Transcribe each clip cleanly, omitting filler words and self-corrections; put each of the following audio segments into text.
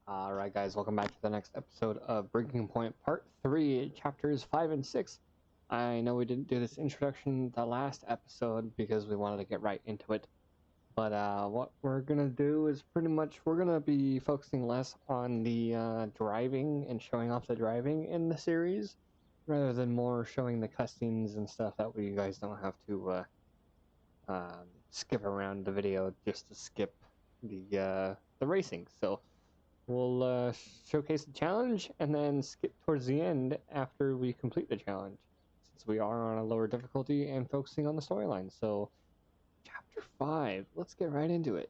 Alright guys, welcome back to the next episode of Breaking Point Part 3, Chapters 5 and 6. I know we didn't do this introduction the last episode because we wanted to get right into it. But what we're going to do is pretty much, we're going to be focusing less on the driving and showing off the driving in the series, rather than more showing the cutscenes and stuff that way you guys don't have to skip around the video just to skip the racing. So we'll showcase the challenge and then skip towards the end after we complete the challenge, since we are on a lower difficulty and focusing on the storyline. So, Chapter 5, let's get right into it.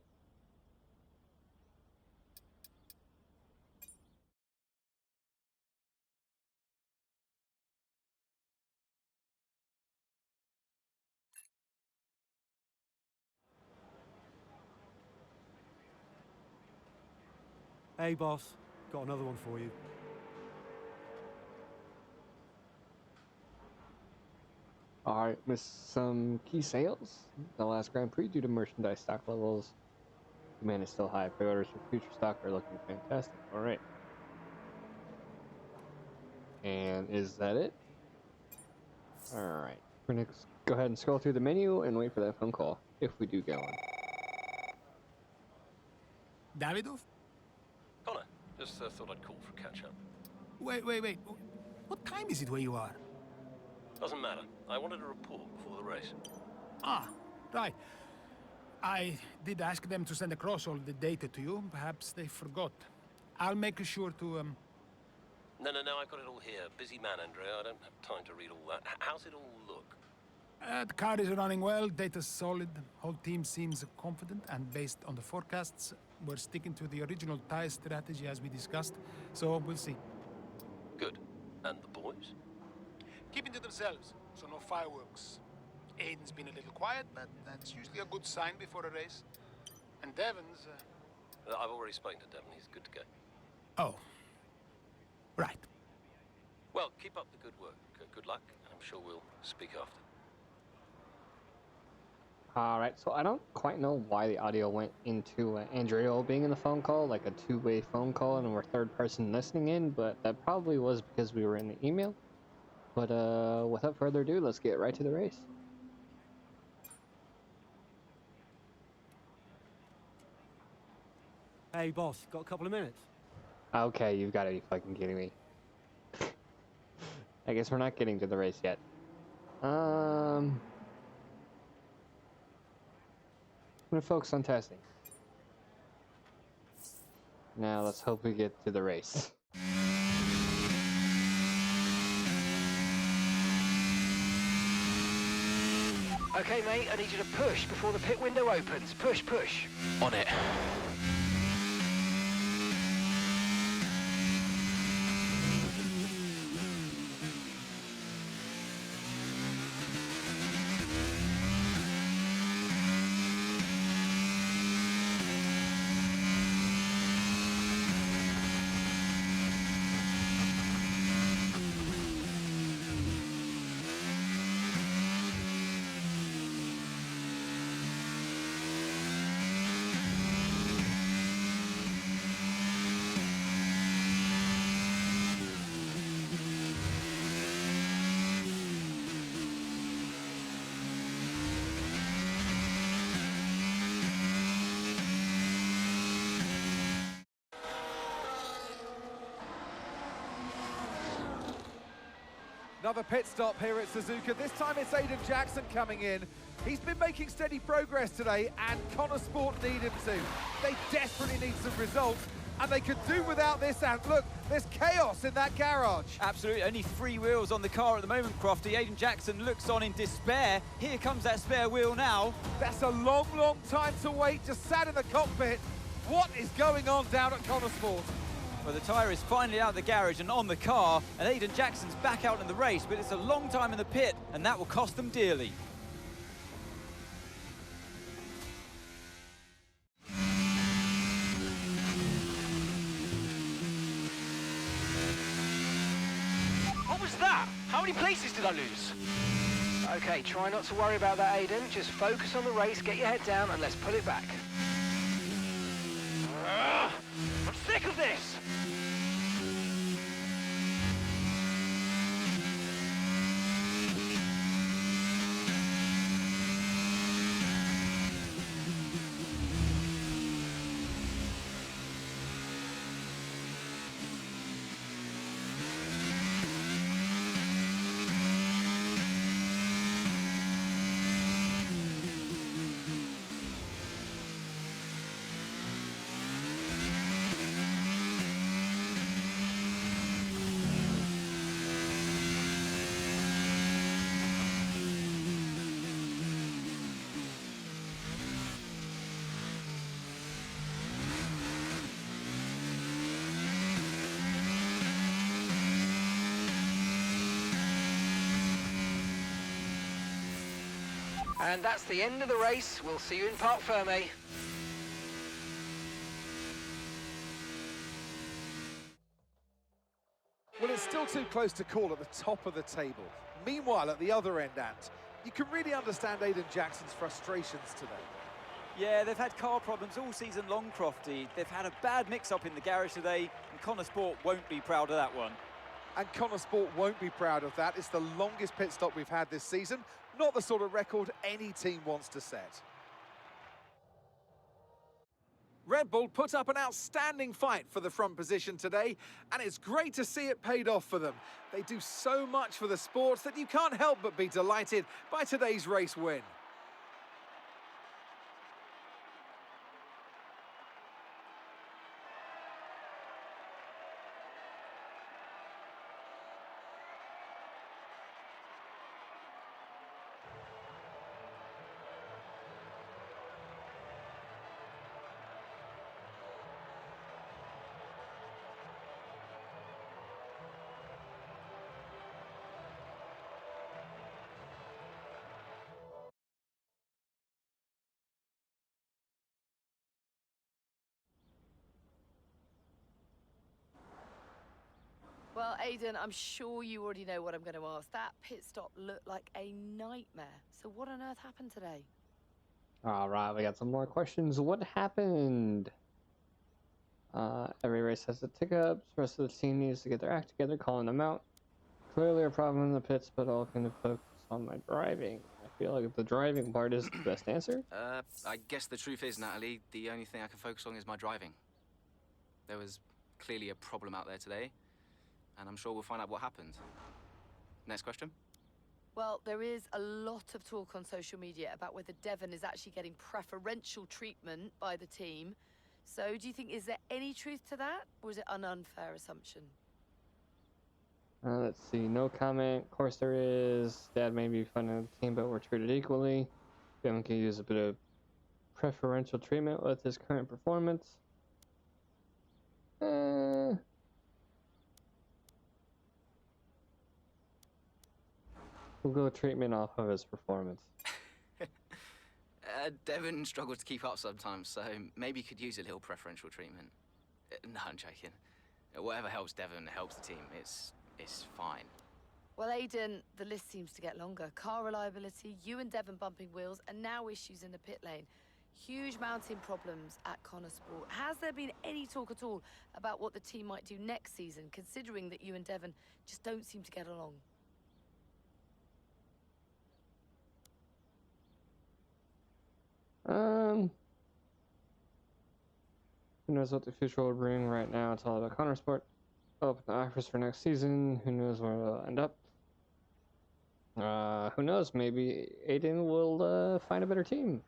Hey boss, got another one for you. Alright, missed some key sales. The last Grand Prix due to merchandise stock levels. Demand is still high. Pre-orders for future stock are looking fantastic. Alright. And is that it? Alright. We're gonna go ahead and scroll through the menu and wait for that phone call, if we do get one. Davidov? Connor, just thought I'd call for a catch-up. Wait. What time is it where you are? Doesn't matter. I wanted a report before the race. Ah, right. I did ask them to send across all the data to you. Perhaps they forgot. I'll make sure to, No, I've got it all here. Busy man, Andrea. I don't have time to read all that. How's it all look? The car is running well, data's solid. Whole team seems confident, and based on the forecasts, we're sticking to the original tire strategy as we discussed. So we'll see. Good. And the boys? Keeping to themselves, so no fireworks. Aiden's been a little quiet, but that's usually a good sign before a race. And Devon's... I've already spoken to Devon. He's good to go. Oh. Right. Well, keep up the good work. Good luck. I'm sure we'll speak after. Alright, so I don't quite know why the audio went into Andrea being in the phone call, like a two-way phone call, and we're third person listening in, but that probably was because we were in the email. But without further ado, let's get right to the race. Hey boss, got a couple of minutes? Okay, you've got to be fucking kidding me. I guess we're not getting to the race yet. I'm gonna focus on testing. Now let's hope we get to the race. Okay, mate, I need you to push before the pit window opens. Push. On it. Another pit stop here at Suzuka. This time it's Aiden Jackson coming in. He's been making steady progress today, and Connor Sport need him to. They desperately need some results, and they could do without this. And look, there's chaos in that garage. Absolutely, only 3 wheels on the car at the moment, Crofty. Aiden Jackson looks on in despair. Here comes that spare wheel now. That's a long time to wait, just sat in the cockpit. What is going on down at Connor Sport? Well, the tyre is finally out of the garage and on the car, and Aiden Jackson's back out in the race, but it's a long time in the pit, and that will cost them dearly. What was that? How many places did I lose? Okay, try not to worry about that, Aiden. Just focus on the race, get your head down, and let's pull it back. I'm sick of this! And that's the end of the race. We'll see you in Parc Ferme. Well, it's still too close to call at the top of the table. Meanwhile, at the other end, Ant, you can really understand Aiden Jackson's frustrations today. Yeah, they've had car problems all season long, Crofty. They've had a bad mix-up in the garage today, and Connor Sport won't be proud of that one. And Connor Sport won't be proud of that. It's the longest pit stop we've had this season. Not the sort of record any team wants to set. Red Bull put up an outstanding fight for the front position today, and it's great to see it paid off for them. They do so much for the sport that you can't help but be delighted by today's race win. Well, Aiden, I'm sure you already know what I'm going to ask. That pit stop looked like a nightmare. So what on earth happened today? All right, we got some more questions. What happened? Every race has its hiccups. The rest of the team needs to get their act together, calling them out. Clearly a problem in the pits, but all can focus on my driving. I feel like the driving part is the best answer. I guess the truth is, Natalie, the only thing I can focus on is my driving. There was clearly a problem out there today, and I'm sure we'll find out what happened. Next question? Well, there is a lot of talk on social media about whether Devon is actually getting preferential treatment by the team. So do you think, is there any truth to that, or is it an unfair assumption? Let's see, no comment. Of course there is. Dad may be funding the team, but we're treated equally. Devon can use a bit of preferential treatment with his current performance. We'll go treatment off of his performance. Devon struggles to keep up sometimes, so maybe he could use a little preferential treatment. No, I'm joking. Whatever helps Devon helps the team. It's fine. Well, Aiden, the list seems to get longer. Car reliability, you and Devon bumping wheels, and now issues in the pit lane. Huge mounting problems at Connor Sport. Has there been any talk at all about what the team might do next season, considering that you and Devon just don't seem to get along? Who knows what the future will bring? Right now it's all about Connor Sport. Open the offers for next season. Who knows where it'll end up? Who knows? Maybe Aiden will find a better team.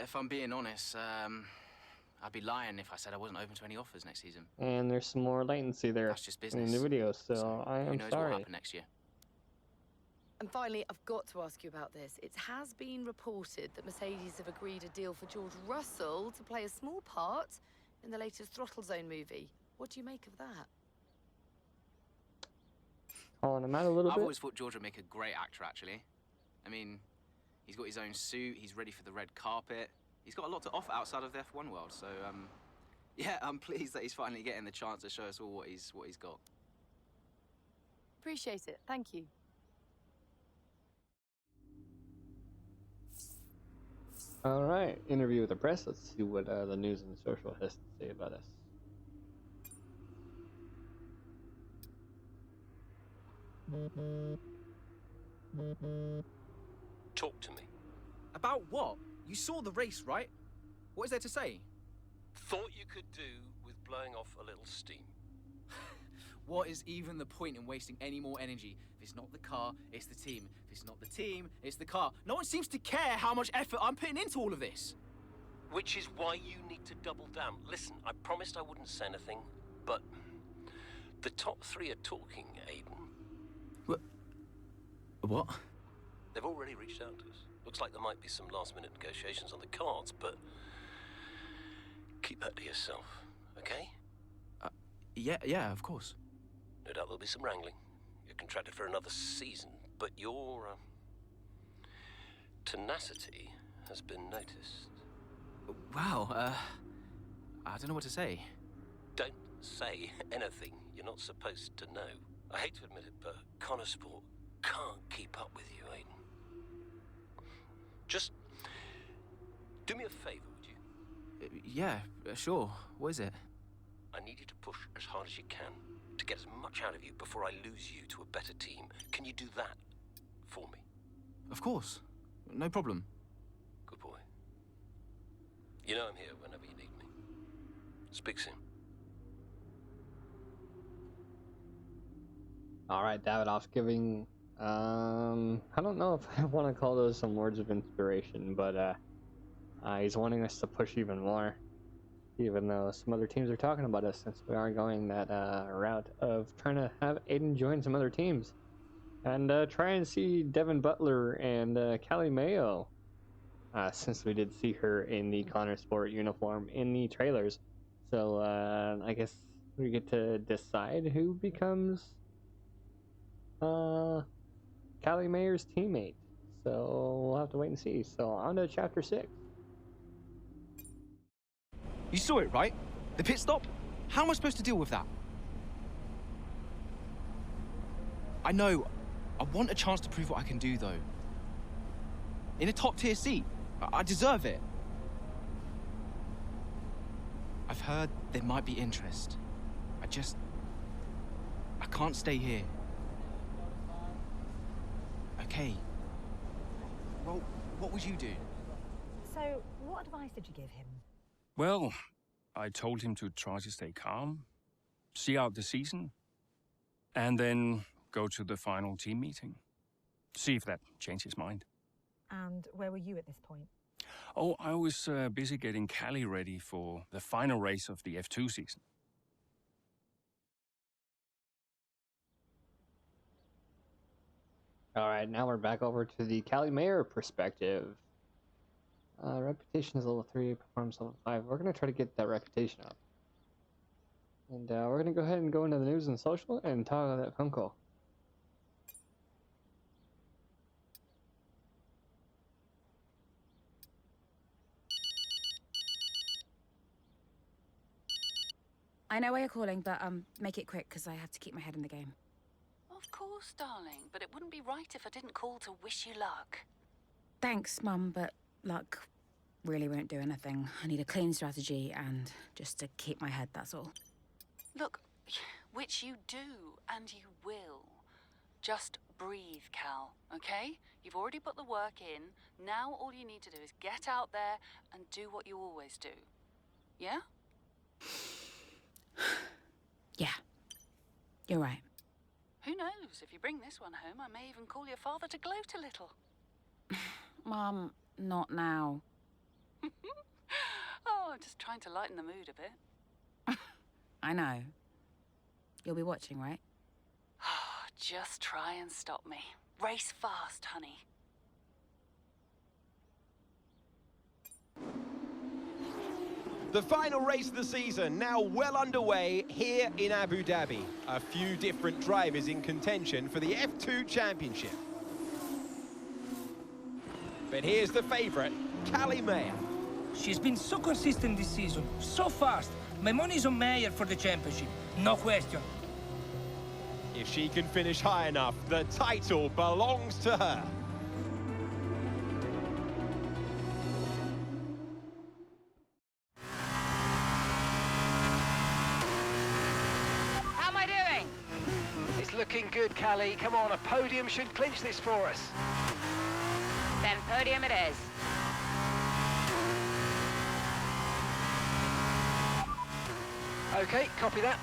If I'm being honest, I'd be lying if I said I wasn't open to any offers next season. And there's some more latency there. That's just business. In the video, so I am who knows sorry. what will happen next year. And finally, I've got to ask you about this. It has been reported that Mercedes have agreed a deal for George Russell to play a small part in the latest Throttle Zone movie. What do you make of that? Calling him out a little I've bit. always thought George would make a great actor, actually. I mean, he's got his own suit, he's ready for the red carpet. He's got a lot to offer outside of the F1 world, so, yeah, I'm pleased that he's finally getting the chance to show us all what he's got. Appreciate it. Thank you. All right, interview with the press. Let's see what the news and the social has to say about us. Talk to me. About what? You saw the race, right? What is there to say? Thought you could do with blowing off a little steam. What is even the point in wasting any more energy? If it's not the car, it's the team. If it's not the team, it's the car. No one seems to care how much effort I'm putting into all of this. Which is why you need to double down. Listen, I promised I wouldn't say anything, but the top three are talking, Aiden. What? They've already reached out to us. Looks like there might be some last-minute negotiations on the cards, but keep that to yourself, okay? Yeah, of course. No doubt there'll be some wrangling. You're contracted for another season, but tenacity has been noticed. Wow, I don't know what to say. Don't say anything you're not supposed to know. I hate to admit it, but Connor Sport can't keep up with you, Aiden. Just do me a favor, would you? Yeah, sure. What is it? I need you to push as hard as you can to get as much out of you before I lose you to a better team. Can you do that for me? Of course. No problem. Good boy. You know I'm here whenever you need me. Speak soon. All right, Davidoff's giving, I don't know if I want to call those some words of inspiration, but he's wanting us to push even more, even though some other teams are talking about us, since we are going that route of trying to have Aiden join some other teams and try and see Devin Butler and Callie Mayo, since we did see her in the Connor Sport uniform in the trailers. So I guess we get to decide who becomes Callie Mayer's teammate. So we'll have to wait and see. So on to chapter 6. You saw it, right? The pit stop? How am I supposed to deal with that? I know. I want a chance to prove what I can do, though. In a top-tier seat. I deserve it. I've heard there might be interest. I can't stay here. Okay. Well, what would you do? So, what advice did you give him? Well, I told him to try to stay calm, see out the season, and then go to the final team meeting. See if that changed his mind. And where were you at this point? Oh, I was busy getting Callie ready for the final race of the F2 season. All right, now we're back over to the Callie Mayer perspective. Reputation is level 3, performance level 5. We're going to try to get that reputation up. And we're going to go ahead and go into the news and social and talk about that phone call. I know why you're calling, but make it quick, because I have to keep my head in the game. Of course, darling, but it wouldn't be right if I didn't call to wish you luck. Thanks, Mum, but luck really won't do anything. I need a clean strategy and just to keep my head, that's all. Look, which you do, and you will. Just breathe, Cal, okay? You've already put the work in. Now all you need to do is get out there and do what you always do. Yeah? Yeah, you're right. Who knows? If you bring this one home, I may even call your father to gloat a little. Mum, not now. Oh, I'm just trying to lighten the mood a bit. I know. You'll be watching, right? Just try and stop me. Race fast, honey. The final race of the season now well underway here in Abu Dhabi. A few different drivers in contention for the F2 Championship. But here's the favourite, Callie Mayer. She's been so consistent this season, so fast. My money's on Mayer for the championship, no question. If she can finish high enough, the title belongs to her. How am I doing? It's looking good, Callie. Come on, a podium should clinch this for us. Then podium it is. Okay, copy that.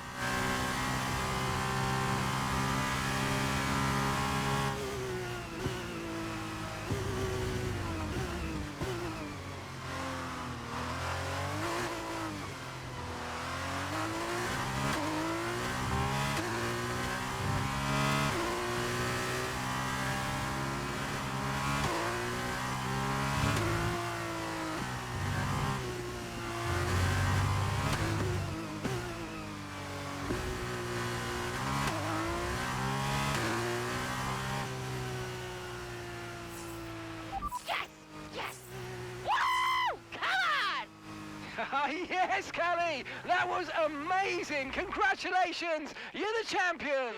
Yes, Callie! That was amazing! Congratulations! You're the champion!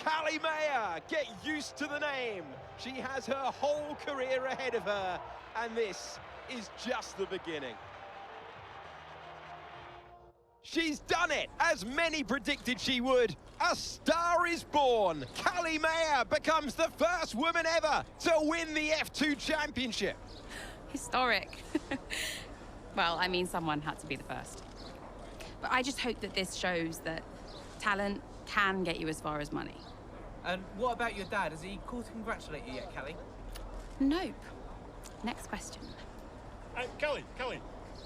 Callie Mayer, get used to the name. She has her whole career ahead of her, and this is just the beginning. She's done it, as many predicted she would. A star is born. Callie Mayer becomes the first woman ever to win the F2 Championship. Historic. Well, I mean, someone had to be the first. But I just hope that this shows that talent can get you as far as money. And what about your dad? Has he called to congratulate you yet, Callie? Nope. Next question. Callie,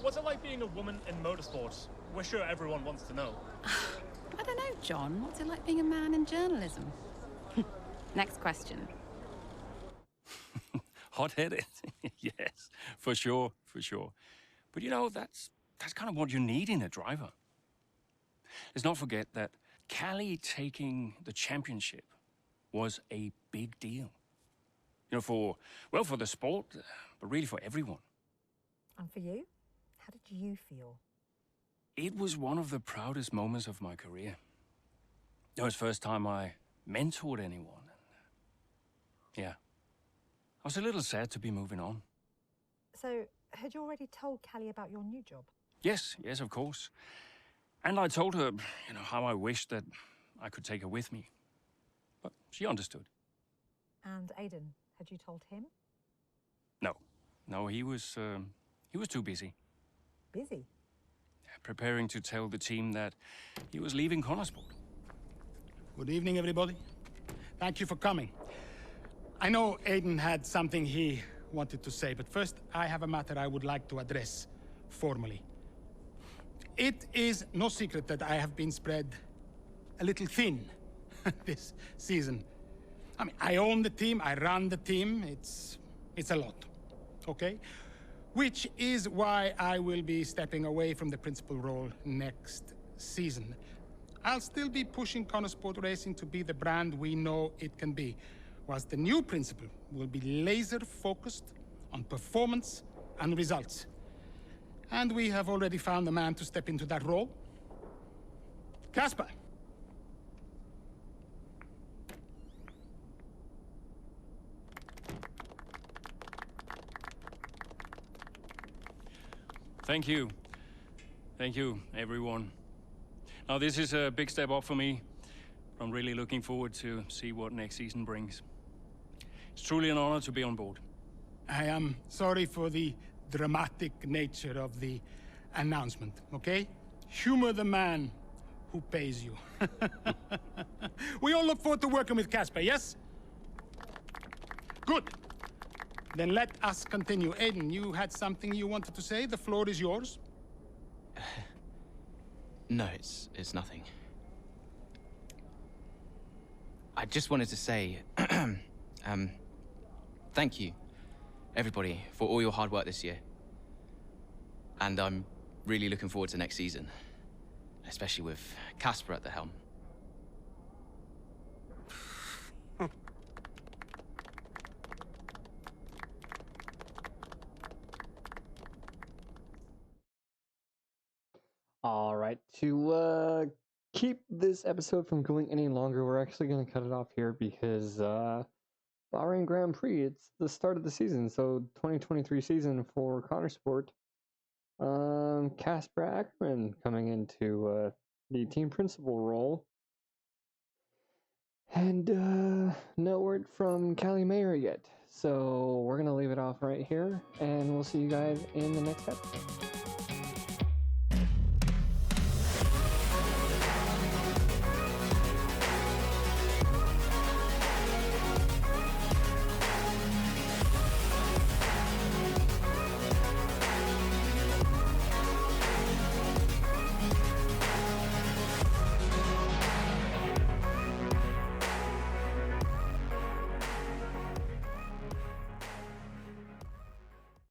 what's it like being a woman in motorsports? We're sure everyone wants to know. I don't know, John. What's it like being a man in journalism? Next question. Hot-headed. Yes, for sure. But you know, that's kind of what you need in a driver. Let's not forget that Callie taking the championship was a big deal. You know, for the sport, but really for everyone. And for you? How did you feel? It was one of the proudest moments of my career. It was the first time I mentored anyone. Yeah. I was a little sad to be moving on. So, had you already told Callie about your new job? Yes, of course. And I told her, you know, how I wished that I could take her with me. But she understood. And Aiden, had you told him? No, he was too busy. Busy? Preparing to tell the team that he was leaving Connorsport. Good evening, everybody. Thank you for coming. I know Aiden had something he wanted to say, but first I have a matter I would like to address formally. It is no secret that I have been spread a little thin this season. I mean, I own the team, I run the team, it's a lot, okay? Which is why I will be stepping away from the principal role next season. I'll still be pushing Connorsport Racing to be the brand we know it can be, whilst the new principal will be laser-focused on performance and results. And we have already found a man to step into that role. Casper. Thank you. Thank you, everyone. Now, this is a big step up for me. I'm really looking forward to see what next season brings. It's truly an honor to be on board. I am sorry for the dramatic nature of the announcement, okay? Humor the man who pays you. We all look forward to working with Casper, yes? Good. Then let us continue. Aiden, you had something you wanted to say? The floor is yours. No, it's nothing. I just wanted to say, thank you, everybody, for all your hard work this year. And I'm really looking forward to next season, especially with Casper at the helm. All right, to keep this episode from going any longer, we're actually going to cut it off here because Bahrain Grand Prix, it's the start of the season, so 2023 season for Connorsport. Casper Ackerman coming into the team principal role. And no word from Callie Mayer yet, so we're going to leave it off right here, and we'll see you guys in the next episode.